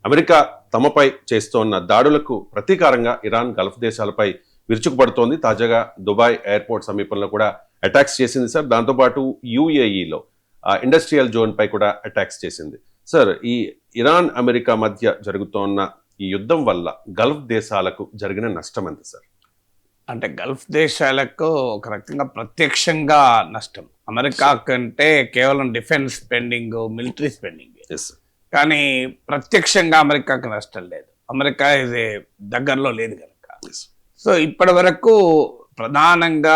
America తమపై చేస్తోన్న దాడులకు ప్రతీకారంగా ఇరాన్ గల్ఫ్ దేశాలపై విరుచుకుపడుతోంది. తాజాగా దుబాయ్ ఎయిర్పోర్ట్ సమీపంలో కూడా అటాక్స్ చేసింది సార్. దాంతోపాటు యుఏఈలో ఇండస్ట్రియల్ జోన్ పై కూడా అటాక్స్ చేసింది. సార్, ఈ ఇరాన్ అమెరికా మధ్య జరుగుతోన్న ఈ యుద్ధం వల్ల గల్ఫ్ దేశాలకు జరిగిన నష్టం ఎంత సార్? అంటే గల్ఫ్ దేశాలకు ఒక రకంగా ప్రత్యక్షంగా నష్టం. అమెరికా కంటే కేవలం డిఫెన్స్ స్పెండింగ్, మిలిటరీ స్పెండింగ్, కానీ ప్రత్యక్షంగా అమెరికాకు నష్టం లేదు. అమెరికా ఇది దగ్గరలో లేదు కనుక. సో ఇప్పటి వరకు ప్రధానంగా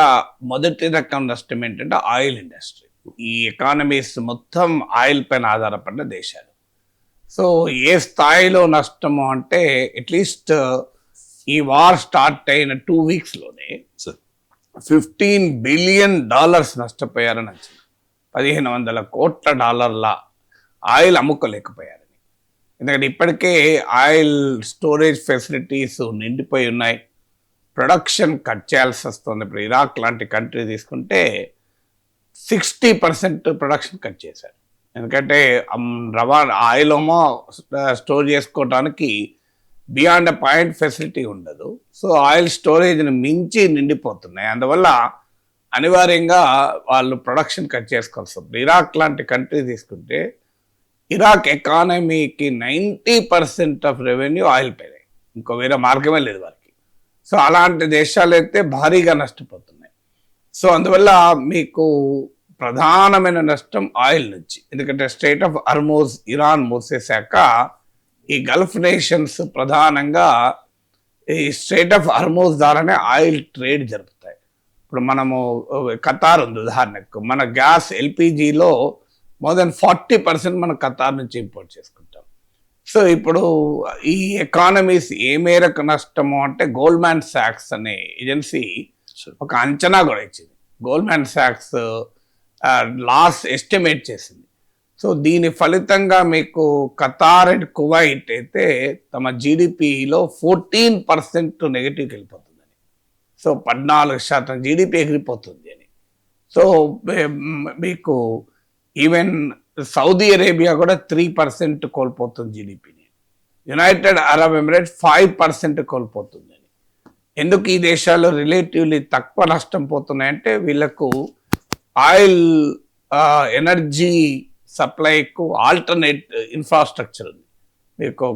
మొదటి రకం నష్టం ఏంటంటే ఆయిల్ ఇండస్ట్రీ. ఈ ఎకానమీస్ మొత్తం ఆయిల్ పైన ఆధారపడిన దేశాలు. సో ఏ స్థాయిలో నష్టము అంటే అట్లీస్ట్ ఈ వార్ స్టార్ట్ అయిన 2 వీక్స్లోనే $15 బిలియన్ నష్టపోయారని అంచనా. $1,500 కోట్ల ఆయిల్ అమ్ముకోలేకపోయారని. ఎందుకంటే ఇప్పటికే ఆయిల్ స్టోరేజ్ ఫెసిలిటీస్ నిండిపోయి ఉన్నాయి. ప్రొడక్షన్ కట్ చేయాల్సి వస్తుంది. ఇప్పుడు ఇరాక్ లాంటి కంట్రీ తీసుకుంటే 60% ప్రొడక్షన్ కట్ చేశారు. ఎందుకంటే ఆయిల్ ఏమో స్టోర్ చేసుకోవడానికి బియాండ్ అ పాయింట్ ఫెసిలిటీ ఉండదు. సో ఆయిల్ స్టోరేజ్ని మించి నిండిపోతున్నాయి. అందువల్ల అనివార్యంగా వాళ్ళు ప్రొడక్షన్ కట్ చేసుకోవాల్సి వస్తుంది. ఇరాక్ లాంటి కంట్రీ తీసుకుంటే ఇరాక్ ఎకానమీకి 90% ఆఫ్ రెవెన్యూ ఆయిల్ పైన, ఇంకో వేరే మార్గమే లేదు వారికి. సో అలాంటి దేశాలు అయితే భారీగా నష్టపోతున్నాయి. సో అందువల్ల మీకు ప్రధానమైన నష్టం ఆయిల్ నుంచి. ఎందుకంటే స్ట్రెయిట్ ఆఫ్ హార్మోజ్ ఇరాన్ మూసేశాక ఈ గల్ఫ్ నేషన్స్ ప్రధానంగా ఈ స్ట్రెయిట్ ఆఫ్ హార్మోజ్ ద్వారానే ఆయిల్ ట్రేడ్ జరుపుతాయి. ఇప్పుడు మనము ఖతార్ ఉంది ఉదాహరణకు, మన గ్యాస్ ఎల్పిజిలో మోర్ దెన్ 40% మనం ఖతార్ నుంచి ఇంపోర్ట్ చేసుకుంటాం. సో ఇప్పుడు ఈ ఎకానమీస్ ఏ మేరకు నష్టము అంటే గోల్డ్మ్యాన్ సాక్స్ అనే ఏజెన్సీ ఒక అంచనా కూడా ఇచ్చింది. గోల్డ్మ్యాన్ సాక్స్ లాస్ ఎస్టిమేట్ చేసింది. సో దీని ఫలితంగా మీకు ఖతార్ అండ్ కువైట్ అయితే తమ జీడిపిలో 14% నెగిటివ్కి వెళ్ళిపోతుందని. సో 14% జీడిపి ఎగిరిపోతుంది అని. సో మీకు ఈవెన్ సౌదీ అరేబియా కూడా 3% కోల్పోతుంది జీడిపిని. యునైటెడ్ అరబ్ ఎమిరేట్స్ 5% కోల్పోతుందని. ఎందుకు ఈ దేశాలు రిలేటివ్లీ తక్కువ నష్టం పోతున్నాయంటే వీళ్ళకు ఆయిల్ ఎనర్జీ సప్లైకు ఆల్టర్నేట్ ఇన్ఫ్రాస్ట్రక్చర్ ఉంది. మీకు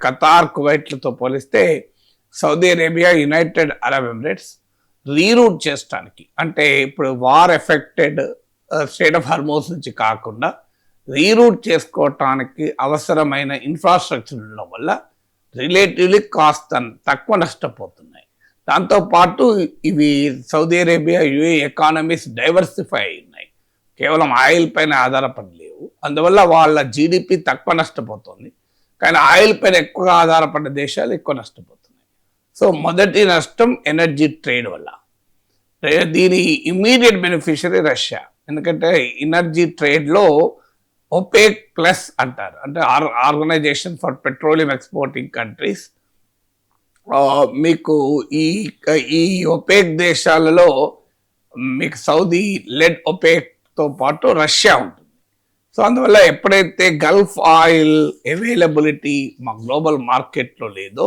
ఖతార్ కువైట్లతో పోలిస్తే Saudi Arabia, United Arab Emirates reroute చేయడానికి, అంటే ఇప్పుడు war affected strait of Hormuz నుంచి కాకుండా రీరూట్ చేసుకోవటానికి అవసరమైన ఇన్ఫ్రాస్ట్రక్చర్ ఉండడం వల్ల రిలేటివ్లీ కాస్త తక్కువ నష్టపోతున్నాయి. దాంతోపాటు ఇవి Saudi Arabia, UAE economies diversify ఉన్నాయి, కేవలం ఆయిల్ పైన ఆధారపడలేవు. అందువల్ల వాళ్ళ జీడిపి తక్కువ నష్టపోతుంది, కానీ ఆయిల్ పైన ఎక్కువగా ఆధారపడ్డ దేశాలు ఎక్కువ నష్టపోతున్నాయి. సో మొదటి నష్టం ఎనర్జీ ట్రేడ్ వల్ల. దీని ఇమ్మీడియట్ బెనిఫిషరీ రష్యా. ఎందుకంటే ఎనర్జీ ట్రేడ్లో ఒపేక్ ప్లస్ అంటారు, అంటే organisation for petroleum exporting countries. మీకు ఈ ఒపేక్ దేశాలలో మీకు సౌదీ లెడ్ ఒపేక్తో పాటు రష్యా ఉంటుంది. సో అందువల్ల ఎప్పుడైతే గల్ఫ్ ఆయిల్ అవైలబిలిటీ మా గ్లోబల్ మార్కెట్లో లేదో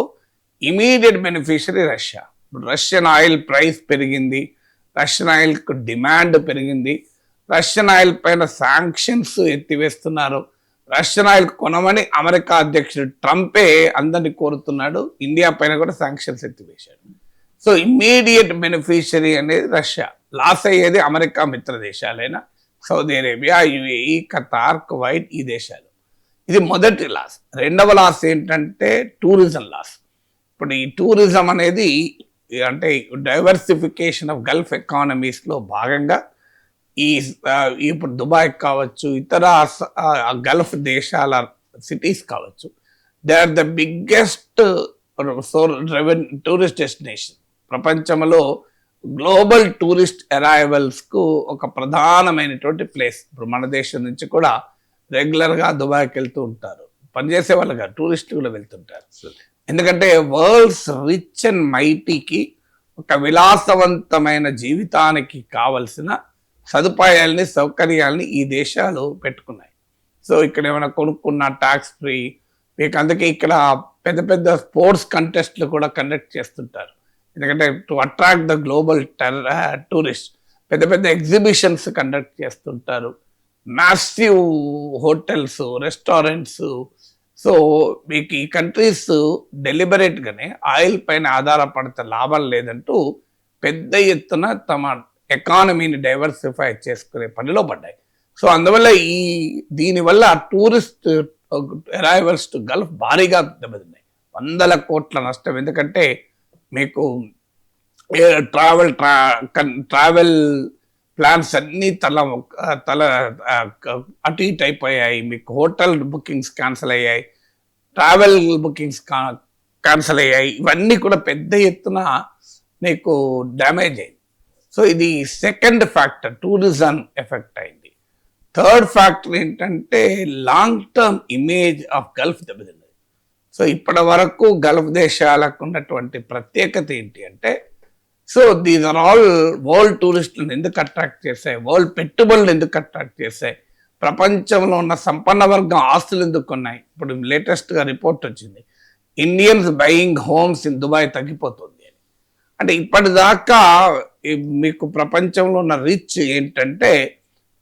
immediate beneficiary Russia. Russian oil price పెరిగింది, రష్యన్ ఆయిల్కు డిమాండ్ పెరిగింది, రష్యన్ ఆయిల్ పైన శాంక్షన్స్ ఎత్తివేస్తున్నారు. రష్యన్ ఆయిల్ కొనమని అమెరికా అధ్యక్షుడు ట్రంపే అందరినీ కోరుతున్నాడు. ఇండియా పైన కూడా శాంక్షన్స్ ఎత్తివేశాడు. సో ఇమ్మీడియట్ బెనిఫిషరీ అనేది రష్యా. లాస్ అయ్యేది అమెరికా మిత్ర దేశాలైన Saudi Arabia, UAE, Qatar, Kuwait, ఈ దేశాలు. ఇది మొదటి లాస్. రెండవ లాస్ ఏంటంటే టూరిజం లాస్. ఇప్పుడు ఈ టూరిజం అనేది అంటే డైవర్సిఫికేషన్ ఆఫ్ గల్ఫ్ ఎకానమీస్లో భాగంగా ఇప్పుడు దుబాయ్ కావచ్చు, ఇతర గల్ఫ్ దేశాల సిటీస్ కావచ్చు, they are the biggest tourist destination. ప్రపంచంలో గ్లోబల్ టూరిస్ట్ అరైవల్స్కు ఒక ప్రధానమైనటువంటి ప్లేస్. ఇప్పుడు మన దేశం నుంచి కూడా రెగ్యులర్గా దుబాయ్కి వెళ్తూ ఉంటారు, పనిచేసే వాళ్ళుగా టూరిస్టులు కూడా వెళ్తుంటారు. ఎందుకంటే వరల్డ్స్ రిచ్ అండ్ మైటీకి ఒక విలాసవంతమైన జీవితానికి కావలసిన సదుపాయాలని, సౌకర్యాలని ఈ దేశాలు పెట్టుకున్నాయి. సో ఇక్కడ ఏమైనా కొనుక్కున్న ట్యాక్స్ ఫ్రీ, మీకు అందుకే ఇక్కడ పెద్ద పెద్ద స్పోర్ట్స్ కంటెస్ట్లు కూడా కండక్ట్ చేస్తుంటారు. ఎందుకంటే to attract the global tourist పెద్ద పెద్ద ఎగ్జిబిషన్స్ కండక్ట్ చేస్తుంటారు. Massive hotels, restaurants. సో మీకు ఈ కంట్రీస్ డెలిబరేట్గానే ఆయిల్ పైన ఆధారపడితే లాభం లేదంటూ పెద్ద ఎత్తున తమ ఎకానమీని డైవర్సిఫై చేసుకునే పనిలో పడ్డాయి. సో అందువల్ల దీనివల్ల టూరిస్ట్ అరైవల్స్ టు గల్ఫ్ భారీగా దెబ్బతిన్నాయి. 100 కోట్ల నష్టం. ఎందుకంటే మీకు ట్రావెల్ ప్లాన్స్ అన్నీ తల అటు ఇటు అయిపోయాయి. మీకు హోటల్ బుకింగ్స్ క్యాన్సిల్ అయ్యాయి, ట్రావెల్ బుకింగ్స్ క్యాన్సిల్ అయ్యాయి. ఇవన్నీ కూడా పెద్ద ఎత్తున మీకు డ్యామేజ్ అయింది. సో ఇది సెకండ్ ఫ్యాక్టర్, టూరిజం ఎఫెక్ట్ అయింది. థర్డ్ ఫ్యాక్టర్ ఏంటంటే long term image of Gulf దెబ్బతిన్నది. సో ఇప్పటి వరకు గల్ఫ్ దేశాలకు ఉన్నటువంటి ప్రత్యేకత ఏంటి అంటే, so these are all world టూరిస్టులను ఎందుకు అట్రాక్ట్ చేశాయి, వరల్డ్ పెట్టుబడులు ఎందుకు అట్రాక్ట్ చేశాయి, ప్రపంచంలో ఉన్న సంపన్న వర్గం ఆస్తులు ఎందుకు ఉన్నాయి. ఇప్పుడు లేటెస్ట్గా రిపోర్ట్ వచ్చింది, Indians buying homes in Dubai తగ్గిపోతుంది అని. అంటే ఇప్పటిదాకా మీకు ప్రపంచంలో ఉన్న రిచ్ ఏంటంటే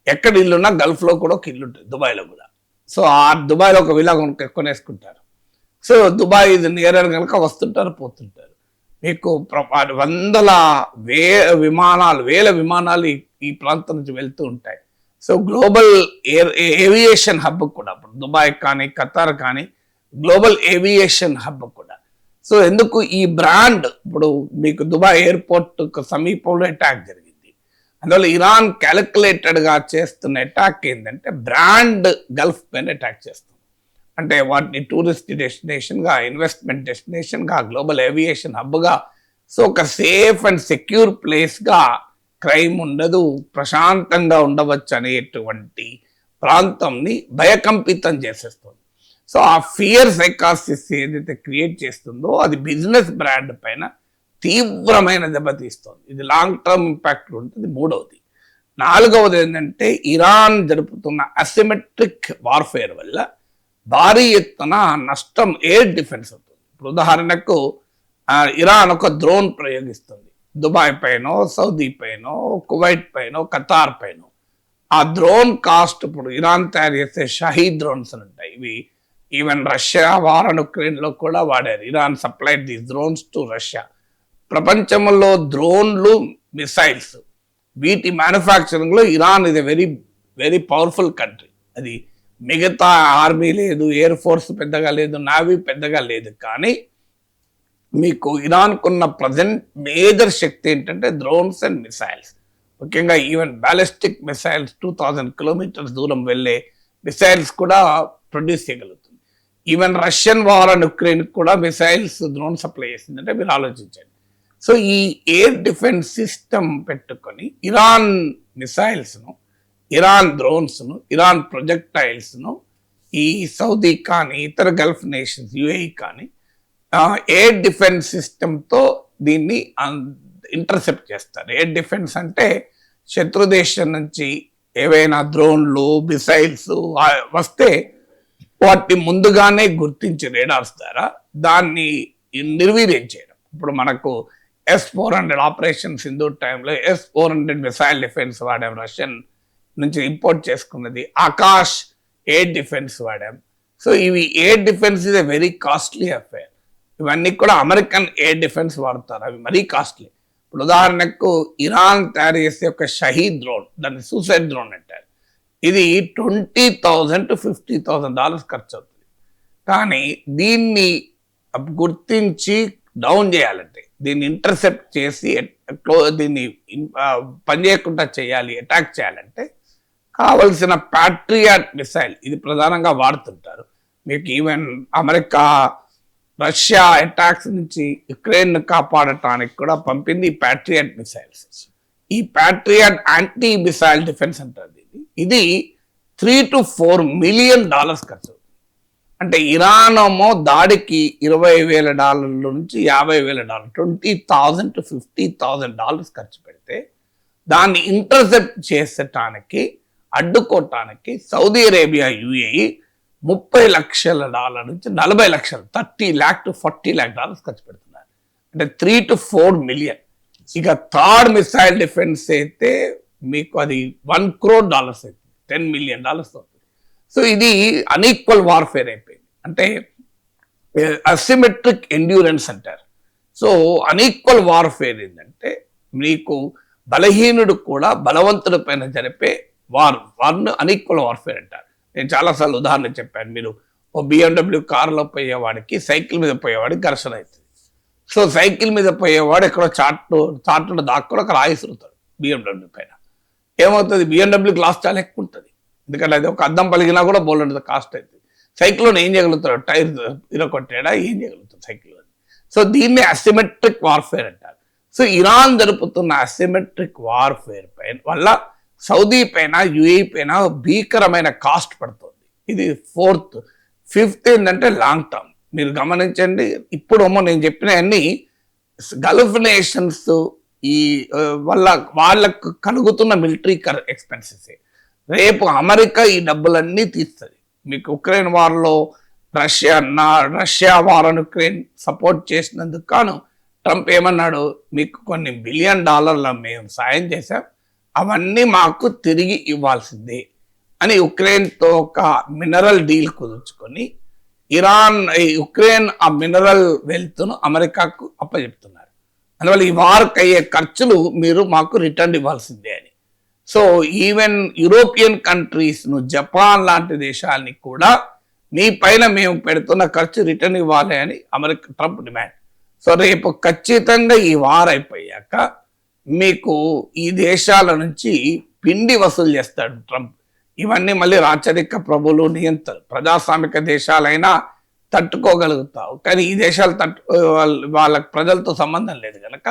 ఎక్కడ ఇల్లున్నా గల్ఫ్లో కూడా ఒక ఇల్లు ఉంటుంది, దుబాయ్లో కూడా. సో ఆ దుబాయ్లో ఒక విలా కొనేసుకుంటారు. సో దుబాయ్ ఇది నియర్ కనుక వస్తుంటారు, పోతుంటారు. మీకు వేల విమానాలు ఈ ప్రాంతం నుంచి వెళ్తూ ఉంటాయి. సో గ్లోబల్ ఏవియేషన్ హబ్ కూడా ఇప్పుడు దుబాయ్ కానీ ఖతార్ కానీ గ్లోబల్ ఏవియేషన్ హబ్ కూడా. సో ఎందుకు ఈ బ్రాండ్, ఇప్పుడు మీకు దుబాయ్ ఎయిర్పోర్ట్ సమీపంలో అటాక్ జరిగింది. అందువల్ల ఇరాన్ క్యాలిక్యులేటెడ్గా చేస్తున్న అటాక్ ఏంటంటే బ్రాండ్ గల్ఫ్ పైన అటాక్ చేస్తుంది. అంటే వాటిని టూరిస్ట్ డెస్టినేషన్గా, ఇన్వెస్ట్మెంట్ డెస్టినేషన్గా, గ్లోబల్ ఏవియేషన్ హబ్గా, సో ఒక సేఫ్ అండ్ సెక్యూర్ ప్లేస్గా, క్రైమ్ ఉండదు, ప్రశాంతంగా ఉండవచ్చు అనేటువంటి ప్రాంతంని భయకంపితం చేసేస్తుంది. సో ఆ ఫియర్ సైకాసిస్ ఏదైతే క్రియేట్ చేస్తుందో అది బిజినెస్ బ్రాండ్ పైన తీవ్రమైన దెబ్బతీస్తుంది. ఇది లాంగ్ టర్మ్ ఇంపాక్ట్ ఉంటుంది. మూడవది. నాలుగవది ఏంటంటే ఇరాన్ జరుపుతున్న అసిమెట్రిక్ వార్ఫేర్ వల్ల భారీ ఎత్తున నష్టం ఎయిర్ డిఫెన్స్ అవుతుంది. ఇప్పుడు ఉదాహరణకు ఇరాన్ ఒక డ్రోన్ ప్రయోగిస్తుంది దుబాయ్ పైనో, సౌదీ పైనో, కువైట్ పైనో, ఖతార్ పైనో. ఆ డ్రోన్ కాస్ట్, ఇప్పుడు ఇరాన్ తయారు చేసే షహీద్ డ్రోన్స్ అని ఉంటాయి. ఇవి ఈవెన్ రష్యా వార్ అండ్ ఉక్రెయిన్లో కూడా వాడారు. Iran supplied these drones to Russia. ప్రపంచంలో డ్రోన్లు, మిసైల్స్ వీటి మ్యానుఫ్యాక్చరింగ్లో ఇరాన్ ఇది వెరీ వెరీ పవర్ఫుల్ కంట్రీ. అది మిగతా ఆర్మీ లేదు, ఎయిర్ ఫోర్స్ పెద్దగా లేదు, నావీ పెద్దగా లేదు. కానీ మీకు ఇరాన్కున్న ప్రజెంట్ మేజర్ శక్తి ఏంటంటే డ్రోన్స్ అండ్ మిసైల్స్. ముఖ్యంగా ఈవెన్ బ్యాలిస్టిక్ మిసైల్స్ 2000 కిలోమీటర్స్ దూరం వెళ్ళే మిసైల్స్ కూడా ప్రొడ్యూస్ చేయగలుగుతుంది. Even Russian war and Ukraine కూడా మిసైల్స్, డ్రోన్ సప్లై చేసిందంటే మీరు ఆలోచించండి. సో ఈ ఎయిర్ డిఫెన్స్ సిస్టమ్ పెట్టుకొని ఇరాన్ మిసైల్స్ను, ఇరాన్ డ్రోన్స్ను, ఇరాన్ ప్రొజెక్టైల్స్ను ఈ సౌదీ కానీ ఇతర గల్ఫ్ నేషన్స్, యుఏఈ కానీ ఎయిర్ డిఫెన్స్ సిస్టంతో దీన్ని ఇంటర్సెప్ట్ చేస్తారు. ఎయిర్ డిఫెన్స్ అంటే శత్రు దేశం నుంచి ఏవైనా డ్రోన్లు, మిసైల్స్ వస్తే వాటిని ముందుగానే గుర్తించి రేడార్స్ ద్వారా దాన్ని నిర్వీర్యం చేయడం. ఇప్పుడు మనకు S-400 ఆపరేషన్ సింధూర్ టైంలో S-400 మిసైల్ డిఫెన్స్ వాడాం, రష్యన్ నుంచి ఇంపోర్ట్ చేసుకున్నది. ఆకాష్ ఎయిర్ డిఫెన్స్ వాడాం. సో ఇవి air defence is a very costly affair. ఇవన్నీ కూడా అమెరికన్ ఎయిర్ డిఫెన్స్ వాడతారు, అవి మరీ కాస్ట్లీ. ఇప్పుడు ఉదాహరణకు ఇరాన్ తయారు చేసే ఒక షహీద్ డ్రోన్, దాన్ని సూసైడ్ డ్రోన్ అంటారు. ఇది $20,000 to $50,000 ఖర్చు అవుతుంది. కానీ దీన్ని గుర్తించి డౌన్ చేయాలంటే, దీన్ని ఇంటర్సెప్ట్ చేసి దీన్ని పనిచేయకుండా చేయాలి, అటాక్ చేయాలంటే కావలసిన ప్యాట్రియాట్ మిసైల్ ఇది ప్రధానంగా వాడుతుంటారు. మీకు ఈవెన్ అమెరికా రష్యా అటాక్స్ నుంచి యుక్రెయిన్ కాపాడటానికి కూడా పంపింది ఈ ప్యాట్రియాట్ మిసైల్స్. ఈ ప్యాట్రియాట్ యాంటీ మిసైల్ డిఫెన్స్ అంటారు. ఇది $3 to $4 మిలియన్ ఖర్చు అవుతుంది. అంటే ఇరాన్ ఏమో దాడికి $20,000 నుంచి $50,000, $20,000 to $50,000 ఖర్చు పెడితే దాన్ని ఇంటర్సెప్ట్ చేసటానికి, అడ్డుకోవటానికి సౌదీ అరేబియా, యుఏఈ $30 లక్షల నుంచి $40 లక్షలు, $30 lakh to $40 lakh ఖర్చు పెడుతున్నారు. అంటే 3 to 4 million. ఇక థర్డ్ మిసైల్ డిఫెన్స్ అయితే మీకు అది $1 crore అవుతుంది, $10 million అవుతుంది. సో ఇది అన్ఈక్వల్ వార్ఫేర్ అయిపోయింది. అంటే అసిమెట్రిక్ ఎండ్యూరెన్స్ అంటారు. సో అన్ఈక్వల్ వార్ఫేర్ ఏంటంటే మీకు బలహీనుడు కూడా బలవంతుడి పైన జరిపే వార్ను అన్ఈక్వల్ వార్ఫేర్ అంటారు. నేను చాలాసార్లు ఉదాహరణ చెప్పాను. మీరు ఓ BMW కారులో పోయేవాడికి సైకిల్ మీద పోయేవాడికి ఘర్షణ అవుతుంది. సో సైకిల్ మీద పోయేవాడు ఎక్కడో చాటును దాక్కుని అక్కడ ఆయిస్తుతాడు BMW పైన. ఏమవుతుంది, BMW గ్లాస్ చాలా ఎక్కువ ఉంటుంది, ఎందుకంటే అది ఒక అద్దం పలిగినా కూడా బోల్డ్ కాస్ట్ అవుతుంది. సైకిల్లో ఏం చేయగలుగుతాడు, టైర్ ఇరగొట్టాడా, ఏం చేయగలుగుతాడు సైకిల్లో. సో దీన్ని అసిమెట్రిక్ వార్ఫేర్ అంటారు. సో ఇరాన్ జరుపుతున్న అసిమెట్రిక్ వార్ఫేర్ పైన వల్ల సౌదీ పైన, UAE పైన భీకరమైన కాస్ట్ పడుతుంది. ఇది ఫోర్త్. ఫిఫ్త్ ఏంటంటే లాంగ్ టర్మ్. మీరు గమనించండి, ఇప్పుడు నేను చెప్పిన అన్ని గల్ఫ్ నేషన్స్ ఈ వల్ల వాళ్ళకు కలుగుతున్న మిలిటరీ ఎక్స్పెన్సెస్. రేపు అమెరికా ఈ డబ్బులన్నీ తీస్తుంది. మీకు ఉక్రెయిన్ వార్లో రష్యా వార్ అని ఉక్రెయిన్ సపోర్ట్ చేసినందుకు కాను ట్రంప్ ఏమన్నాడు, మీకు కొన్ని $1 billion మేము సాయం చేశాం, అవన్నీ మాకు తిరిగి ఇవ్వాల్సిందే అని ఉక్రెయిన్తో ఒక మినరల్ డీల్ కుదుర్చుకొని ఉక్రెయిన్ ఆ మినరల్ వెల్త్ను అమెరికాకు అప్పచెప్తున్నారు. అందువల్ల ఈ వార్కి అయ్యే ఖర్చులు మీరు మాకు రిటర్న్ ఇవ్వాల్సిందే అని. సో ఈవెన్ యూరోపియన్ కంట్రీస్ను, జపాన్ లాంటి దేశాలని కూడా మీ పైన మేము పెడుతున్న ఖర్చు రిటర్న్ ఇవ్వాలి అని ట్రంప్ డిమాండ్. సో రేపు ఖచ్చితంగా ఈ వార్ అయిపోయాక మీకు ఈ దేశాల నుంచి పిండి వసూలు చేస్తాడు ట్రంప్. ఇవన్నీ మళ్ళీ రాచరిక ప్రభులు, నియంత్రణ ప్రజాస్వామిక దేశాలైనా తట్టుకోగలుగుతావు, కానీ ఈ దేశాలు వాళ్ళ ప్రజలతో సంబంధం లేదు కనుక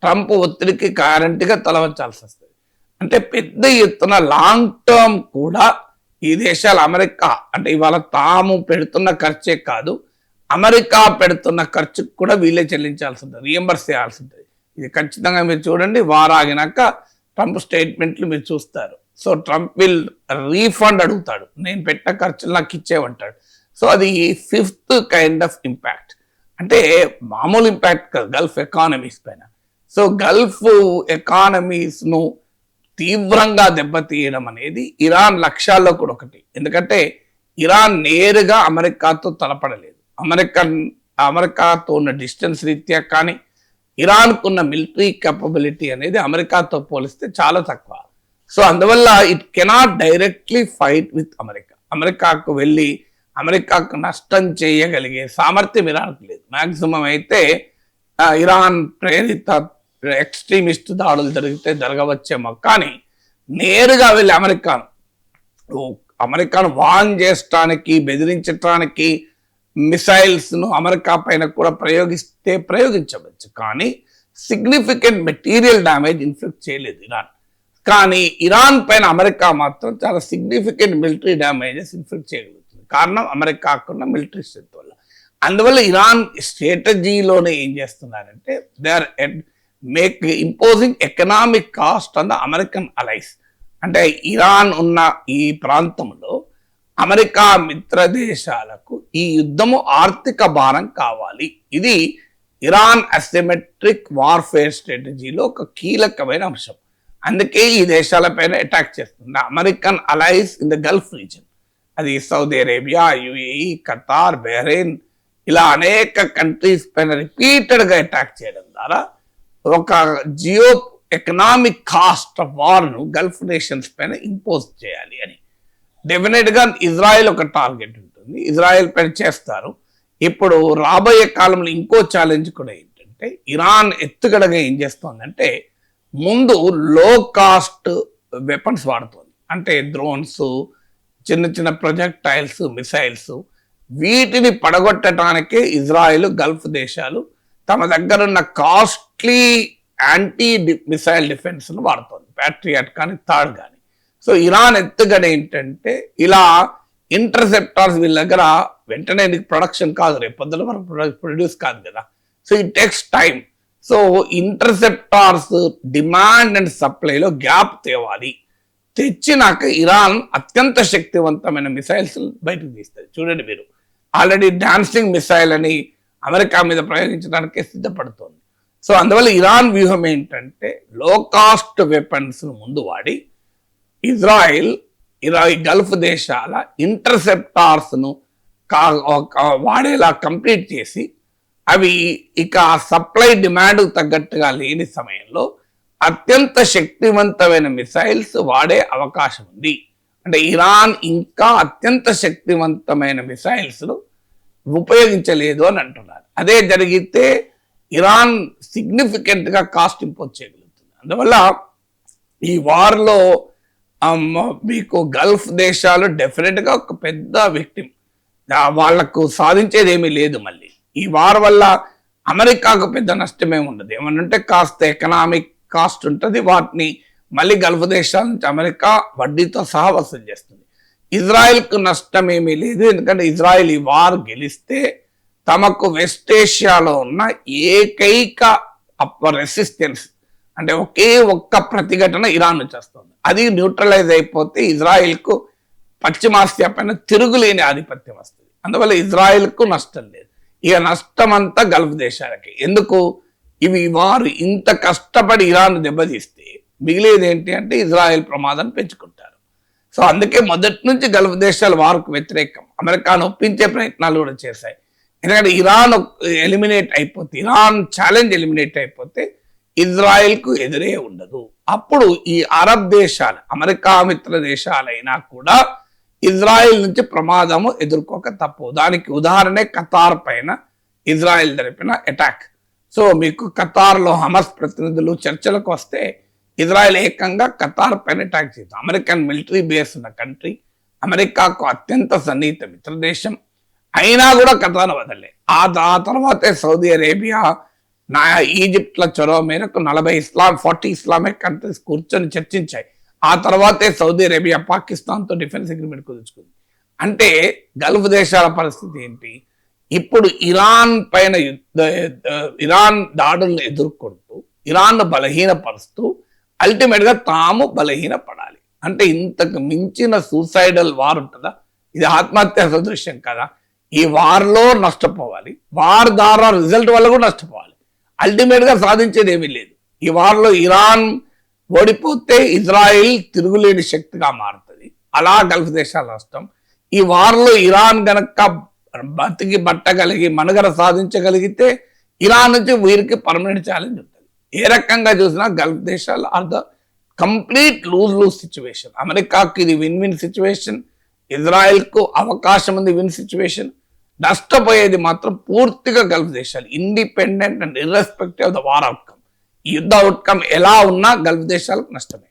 ట్రంప్ ఒత్తిడికి గ్యారంటీగా తలవంచాల్సి వస్తుంది. అంటే పెద్ద ఎత్తున లాంగ్ టర్మ్ కూడా ఈ దేశాలు అమెరికా అంటే ఇవాళ తాము పెడుతున్న ఖర్చే కాదు, అమెరికా పెడుతున్న ఖర్చుకు కూడా వీళ్ళే చెల్లించాల్సి ఉంటుంది, రియంబర్స్ చేయాల్సి ఉంటుంది. ఇది ఖచ్చితంగా మీరు చూడండి, వార్ ఆగినాక ట్రంప్ స్టేట్మెంట్లు మీరు చూస్తారు. సో ట్రంప్ విల్ రీఫండ్ అడుగుతాడు, నేను పెట్టిన ఖర్చులు నాకు ఇచ్చేవంటాడు. సో అది ఫిఫ్త్ కైండ్ ఆఫ్ ఇంపాక్ట్. అంటే మామూలు ఇంపాక్ట్ కాదు గల్ఫ్ ఎకానమీస్ పైన. సో గల్ఫ్ ఎకానమీస్ను తీవ్రంగా దెబ్బతీయడం అనేది ఇరాన్ లక్ష్యాల్లో కూడా ఒకటి. ఎందుకంటే ఇరాన్ నేరుగా అమెరికాతో తలపడలేదు. అమెరికాతో ఉన్న డిస్టెన్స్ రీత్యా కానీ ఇరాన్కు ఉన్న మిలిటరీ కేపబిలిటీ అనేది అమెరికాతో పోలిస్తే చాలా తక్కువ. సో అందువల్ల it cannot directly fight with అమెరికాకు వెళ్ళి అమెరికాకు నష్టం చేయగలిగే సామర్థ్యం ఇరాన్కు లేదు. మ్యాక్సిమం అయితే ఇరాన్ ప్రేరిత ఎక్స్ట్రీమిస్ట్ దాడులు జరగవచ్చేమో, కానీ నేరుగా వెళ్ళి అమెరికాను వార్న్ చేయడానికి, బెదిరించడానికి మిసైల్స్ను అమెరికా పైన కూడా ప్రయోగించవచ్చు, కానీ సిగ్నిఫికెంట్ మెటీరియల్ డ్యామేజ్ ఇన్ఫ్లిక్ట్ చేయలేదు ఇరాన్. కానీ ఇరాన్ పైన అమెరికా మాత్రం చాలా సిగ్నిఫికెంట్ మిలిటరీ డ్యామేజెస్ ఇన్ఫ్లిక్ట్ చేయగలుగుతుంది. కారణం అమెరికాకున్న మిలిటరీ స్ట్రెంత్ వల్ల. అందువల్ల ఇరాన్ స్ట్రాటజీలోనే ఏం చేస్తున్నారంటే they are imposing economic cost on the American allies. అంటే ఇరాన్ ఉన్న ఈ ప్రాంతంలో అమెరికా మిత్ర దేశాలకు ఈ యుద్ధము ఆర్థిక భారం కావాలి. ఇది ఇరాన్ అసిమెట్రిక్ వార్ఫేర్ స్ట్రాటజీలో ఒక కీలకమైన అంశం. అందుకే ఈ దేశాలపైన అటాక్ చేస్తుంది. American allies in the Gulf region, అది Saudi Arabia, UAE, Qatar, Bahrain, ఇలా అనేక కంట్రీస్ పైన రిపీటెడ్గా అటాక్ చేయడం ద్వారా ఒక జియో ఎకనామిక్ కాస్ట్ ఆఫ్ వార్ను గల్ఫ్ నేషన్స్ పైన ఇంపోజ్ చేయాలి అని. డెఫినెట్గా ఇజ్రాయెల్ ఒక టార్గెట్ ఉంటుంది, ఇజ్రాయెల్ పైన చేస్తారు. ఇప్పుడు రాబోయే కాలంలో ఇంకో ఛాలెంజ్ కూడా ఏంటంటే ఇరాన్ ఎత్తుగడగా ఏం చేస్తోందంటే ముందు లో కాస్ట్ వెపన్స్ వాడుతుంది. అంటే డ్రోన్స్, చిన్న చిన్న ప్రొజెక్టైల్స్, మిసైల్స్, వీటిని పడగొట్టడానికే ఇజ్రాయెల్, గల్ఫ్ దేశాలు తమ దగ్గర ఉన్న కాస్ట్లీ యాంటీ మిసైల్ డిఫెన్స్ను వాడుతుంది, ప్యాట్రియాట్ కానీ థర్డ్ కానీ. సో ఇరాన్ ఎత్తుగడ ఏంటంటే ఇలా ఇంటర్సెప్టార్స్ వీళ్ళ దగ్గర వెంటనే ప్రొడక్షన్ కాదు, రేపు పొద్దున మనకు ప్రొడ్యూస్ కాదు కదా. So it takes time. So interceptors demand and సప్లైలో గ్యాప్ తేవాలి. తెచ్చినాక ఇరాన్ అత్యంత శక్తివంతమైన మిసైల్స్ బయటకు తీస్తుంది. చూడండి మీరు, ఆల్రెడీ డాన్సింగ్ మిసైల్ అని అమెరికా మీద ప్రయోగించడానికి సిద్ధపడుతోంది. సో అందువల్ల ఇరాన్ వ్యూహం ఏంటంటే లో కాస్ట్ వెపన్స్ ముందు వాడి ఇజ్రాయిల్ గల్ఫ్ దేశాల ఇంటర్సెప్టార్స్ను వాడేలా కంప్లీట్ చేసి అవి ఇక సప్లై డిమాండ్ తగ్గట్టుగా లేని సమయంలో అత్యంత శక్తివంతమైన మిసైల్స్ వాడే అవకాశం ఉంది. అంటే ఇరాన్ ఇంకా అత్యంత శక్తివంతమైన మిసైల్స్ను ఉపయోగించలేదు అని అంటున్నారు. అదే జరిగితే ఇరాన్ సిగ్నిఫికెంట్గా కాస్ట్ ఇంపోజ్ చేయగలుగుతుంది. అందువల్ల ఈ వార్లో మీకు గల్ఫ్ దేశాలు డెఫినెట్గా ఒక పెద్ద విక్టిమ్, వాళ్లకు సాధించేది ఏమీ లేదు. మళ్ళీ ఈ వార్ వల్ల అమెరికాకు పెద్ద నష్టమే ఉండదు. ఏమనంటే కాస్త ఎకనామిక్ కాస్ట్ ఉంటుంది, వాటిని మళ్ళీ గల్ఫ్ దేశాల నుంచి అమెరికా వడ్డీతో సహా వసూలు చేస్తుంది. ఇజ్రాయెల్కు నష్టం ఏమీ లేదు, ఎందుకంటే ఇజ్రాయెల్ ఈ వార్ గెలిస్తే తమకు వెస్ట్ ఏషియాలో ఉన్న ఏకైక రెసిస్టెన్స్ అంటే ఒకే ఒక్క ప్రతిఘటన ఇరాన్ నుంచి వస్తుంది. అది న్యూట్రలైజ్ అయిపోతే ఇజ్రాయెల్కు పశ్చిమాసియా పైన తిరుగులేని ఆధిపత్యం వస్తుంది. అందువల్ల ఇజ్రాయెల్కు నష్టం లేదు. ఇక నష్టం అంతా గల్ఫ్ దేశాలకి. ఎందుకు? ఇవి వారు ఇంత కష్టపడి ఇరాన్ దెబ్బతీస్తే మిగిలేది ఏంటి అంటే ఇజ్రాయెల్ ప్రమాదాన్ని పెంచుకుంటారు. సో అందుకే మొదటి నుంచి గల్ఫ్ దేశాలు వారికి వ్యతిరేకం. అమెరికాను ఒప్పించే ప్రయత్నాలు కూడా చేశాయి. ఎందుకంటే ఇరాన్ ఎలిమినేట్ అయిపోతే, ఇరాన్ ఛాలెంజ్ ఎలిమినేట్ అయిపోతే ఇజ్రాయెల్కు ఎదురే ఉండదు. అప్పుడు ఈ అరబ్ దేశాలు, అమెరికా మిత్ర దేశాలైనా కూడా ఇజ్రాయెల్ నుంచి ప్రమాదము ఎదుర్కోక తప్పు. దానికి ఉదాహరణే ఖతార్ పైన ఇజ్రాయెల్ జరిపిన అటాక్. సో మీకు ఖతార్లో హమస్ ప్రతినిధులు చర్చలకు వస్తే ఇజ్రాయెల్ ఏకంగా ఖతార్ పైన అటాక్ చేస్తుంది. అమెరికన్ మిలిటరీ బేస్ ఉన్న కంట్రీ, అమెరికాకు అత్యంత సన్నిహిత మిత్ర దేశం అయినా కూడా ఖతార్ వదలే. ఆ తర్వాతే సౌదీ అరేబియా, ఈజిప్ట్ల చొరవ మేరకు 40 ఇస్లామిక్ కంట్రీస్ కూర్చొని చర్చించాయి. ఆ తర్వాతే సౌదీ అరేబియా పాకిస్తాన్తో డిఫెన్స్ అగ్రిమెంట్ కుదుర్చుకుంది. అంటే గల్ఫ్ దేశాల పరిస్థితి ఏంటి? ఇప్పుడు ఇరాన్ పైన ఇరాన్ దాడులను ఎదుర్కొంటూ ఇరాన్ను బలహీనపరుస్తూ అల్టిమేట్గా తాము బలహీనపడాలి. అంటే ఇంతకు మించిన సూసైడల్ వార్ ఉంటుందా? ఇది ఆత్మహత్య సదృశ్యం కదా. ఈ వార్లో నష్టపోవాలి, వార్ ద్వారా రిజల్ట్ వల్ల కూడా నష్టపోవాలి. అల్టిమేట్గా సాధించేది ఏమీ లేదు. ఈ వార్లో ఇరాన్ ఓడిపోతే ఇజ్రాయిల్ తిరుగులేని శక్తిగా మారుతుంది. అలా గల్ఫ్ దేశాల నష్టం. ఈ వార్లో ఇరాన్ గనక బతికి బట్టగలిగి మనుగడ సాధించగలిగితే ఇరాన్ నుంచి వీరికి పర్మనెంట్ ఛాలెంజ్ ఉంటుంది. ఏ రకంగా చూసినా గల్ఫ్ దేశాలు are the complete loose situation. అమెరికాకి ఇది విన్ విన్ సిచ్యువేషన్, ఇజ్రాయెల్కు అవకాశం ఉంది విన్ సిచ్యువేషన్. నష్టపోయేది మాత్రం పూర్తిగా గల్ఫ్ దేశాలు, independent and irrespective of the war outcome. ఈ యుద్ధ అవుట్కమ్ ఎలా ఉన్నా గల్ఫ్ దేశాలకు నష్టమే.